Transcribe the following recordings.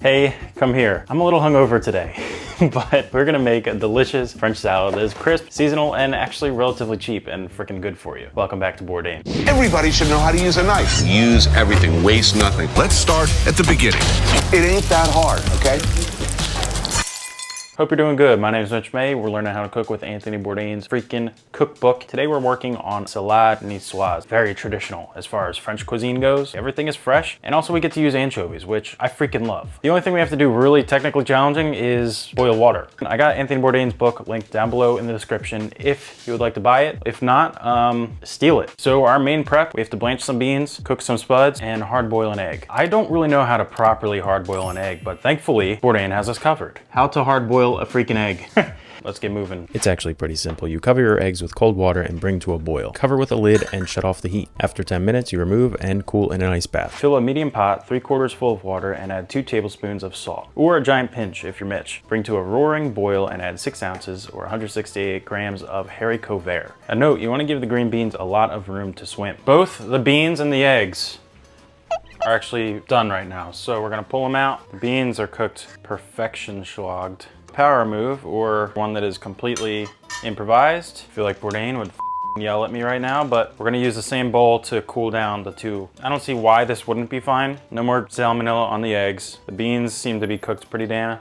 Hey, come here. I'm a little hungover today, but we're gonna make a delicious French salad that is crisp, seasonal, and actually relatively cheap and freaking good for you. Welcome back to Bourdain. Everybody should know how to use a knife. Use everything, waste nothing. Let's start at the beginning. It ain't that hard, okay? Hope you're doing good. My name is Mitch May. We're learning how to cook with Anthony Bourdain's freaking cookbook. Today we're working on Salade Niçoise. Very traditional as far as French cuisine goes. Everything is fresh, and also we get to use anchovies, which I freaking love. The only thing we have to do really technically challenging is boil water. I got Anthony Bourdain's book linked down below in the description if you would like to buy it. If not, steal it. So our main prep, we have to blanch some beans, cook some spuds, and hard boil an egg. I don't really know how to properly hard boil an egg, but thankfully Bourdain has us covered. How to hard boil a freaking egg. Let's get moving. It's actually pretty simple. You cover your eggs with cold water and bring to a boil. Cover with a lid and shut off the heat. After 10 minutes, you remove and cool in an ice bath. Fill a medium pot 3/4 full of water and add 2 tablespoons of salt, or a giant pinch if you're Mitch. Bring to a roaring boil and add 6 ounces or 168 grams of haricots verts. A note, you want to give the green beans a lot of room to swim. Both the beans and the eggs are actually done right now, so we're gonna pull them out. The beans are cooked perfection schlogged. Power move, or one that is completely improvised. I feel like Bourdain would yell at me right now, but we're gonna use the same bowl to cool down the two. I don't see why this wouldn't be fine. No more salmonella on the eggs. The beans seem to be cooked pretty damn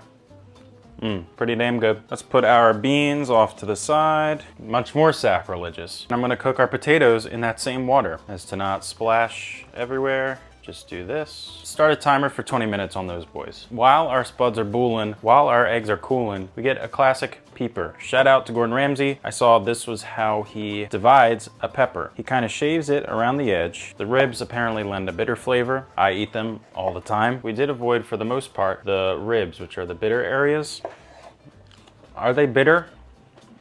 good. Let's put our beans off to the side. Much more sacrilegious. I'm gonna cook our potatoes in that same water as to not splash everywhere. Just do this. Start a timer for 20 minutes on those boys. While our spuds are booling, while our eggs are cooling, we get a classic peeper. Shout out to Gordon Ramsay. I saw this was how he divides a pepper. He kind of shaves it around the edge. The ribs apparently lend a bitter flavor. I eat them all the time. We did avoid, for the most part, the ribs, which are the bitter areas. Are they bitter?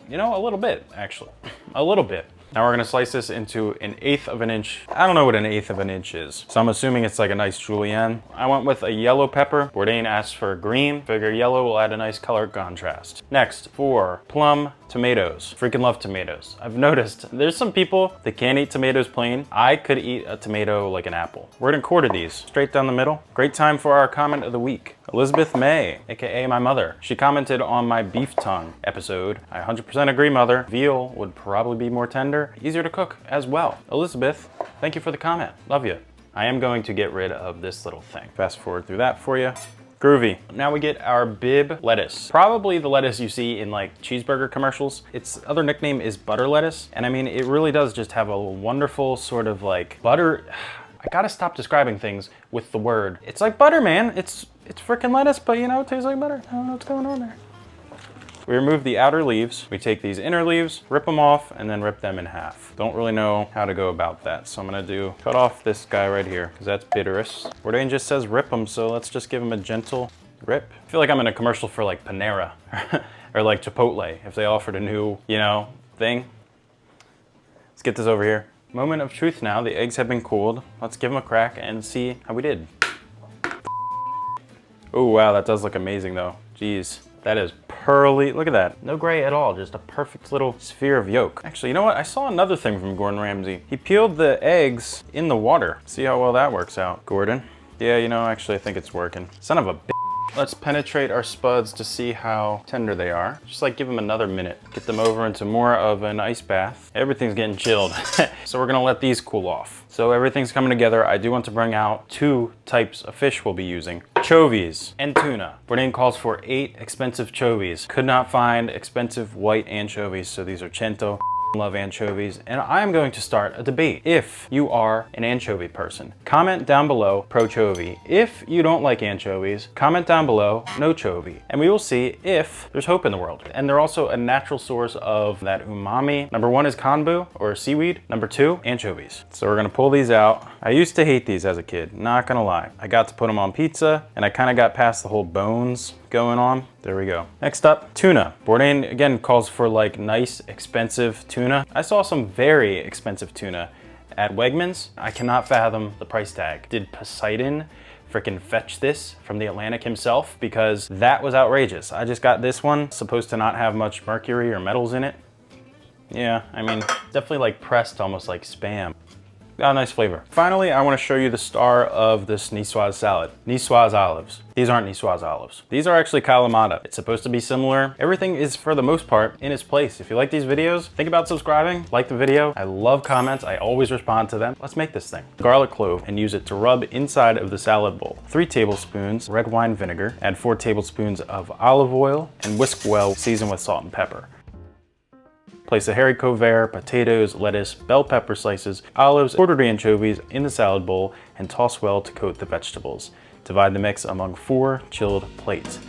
You know, a little bit, actually. A little bit. Now we're gonna slice this into 1/8 of an inch. I don't know what 1/8 of an inch is, so I'm assuming it's like a nice julienne. I went with a yellow pepper. Bourdain asked for green. Figure yellow will add a nice color contrast. Next, for plum tomatoes. Freaking love tomatoes. I've noticed there's some people that can't eat tomatoes plain. I could eat a tomato like an apple. We're gonna quarter these straight down the middle. Great time for our comment of the week. Elizabeth May, aka my mother. She commented on my beef tongue episode. I 100% agree, mother. Veal would probably be more tender, easier to cook as well. Elizabeth, thank you for the comment. Love you. I am going to get rid of this little thing. Fast forward through that for you. Groovy. Now we get our Bibb lettuce. Probably the lettuce you see in like cheeseburger commercials. Its other nickname is butter lettuce. And I mean, it really does just have a wonderful sort of like butter. I gotta stop describing things with the word. It's like butter, man. It's freaking lettuce, but you know, it tastes like butter. I don't know what's going on there. We remove the outer leaves. We take these inner leaves, rip them off, and then rip them in half. Don't really know how to go about that, so I'm gonna cut off this guy right here, because that's bitterous. Bourdain just says rip them, so let's just give him a gentle rip. I feel like I'm in a commercial for like Panera, or like Chipotle, if they offered a new, you know, thing. Let's get this over here. Moment of truth now. The eggs have been cooled. Let's give them a crack and see how we did. Oh wow, that does look amazing though. Jeez, that is pearly. Look at that. No gray at all, just a perfect little sphere of yolk. Actually, you know what? I saw another thing from Gordon Ramsay. He peeled the eggs in the water. See how well that works out, Gordon. Yeah, you know, actually I think it's working. Son of a bitch. Let's penetrate our spuds to see how tender they are. Just like give them another minute. Get them over into more of an ice bath. Everything's getting chilled. So we're gonna let these cool off. So everything's coming together. I do want to bring out 2 types of fish we'll be using. Anchovies and tuna. Bourdain calls for 8 expensive anchovies. Could not find expensive white anchovies, so these are cento. Love anchovies, and I'm going to start a debate. If you are an anchovy person, comment down below pro-chovy. If you don't like anchovies, comment down below no chovy, and we will see if there's hope in the world. And they're also a natural source of that umami. Number 1 is konbu, or seaweed. Number 2, anchovies. So we're gonna pull these out. I used to hate these as a kid, not gonna lie. I got to put them on pizza, and I kind of got past the whole bones going on. There we go. Next up, tuna. Bourdain again calls for like nice, expensive tuna. I saw some very expensive tuna at Wegmans. I cannot fathom the price tag. Did Poseidon freaking fetch this from the Atlantic himself? Because that was outrageous. I just got this one, supposed to not have much mercury or metals in it. Yeah, I mean, definitely like pressed almost like Spam. Got a nice flavor. Finally, I want to show you the star of this Niçoise salad. Niçoise olives. These aren't Niçoise olives. These are actually Kalamata. It's supposed to be similar. Everything is, for the most part, in its place. If you like these videos, think about subscribing, like the video. I love comments. I always respond to them. Let's make this thing. Garlic clove and use it to rub inside of the salad bowl. 3 tablespoons red wine vinegar. Add 4 tablespoons of olive oil and whisk well, season with salt and pepper. Place a haricot vert, potatoes, lettuce, bell pepper slices, olives, quartered anchovies in the salad bowl and toss well to coat the vegetables. Divide the mix among 4 chilled plates.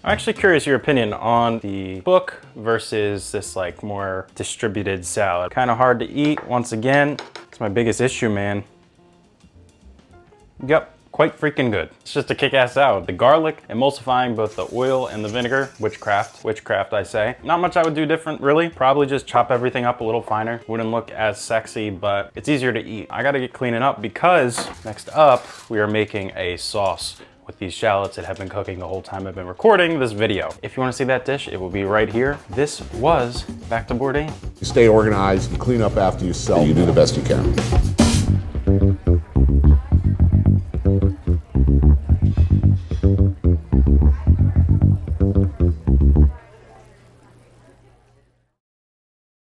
I'm actually curious your opinion on the book versus this like more distributed salad. Kind of hard to eat. Once again, it's my biggest issue, man. Yep, quite freaking good. It's just a kick-ass salad. The garlic emulsifying both the oil and the vinegar, witchcraft I say. Not much I would do different really. Probably just chop everything up a little finer. Wouldn't look as sexy, but it's easier to eat. I gotta get cleaning up because next up we are making a sauce with these shallots that have been cooking the whole time I've been recording this video. If you want to see that dish, it will be right here. This was Back to Bourdain. You stay organized, you clean up after yourself. You do the best you can.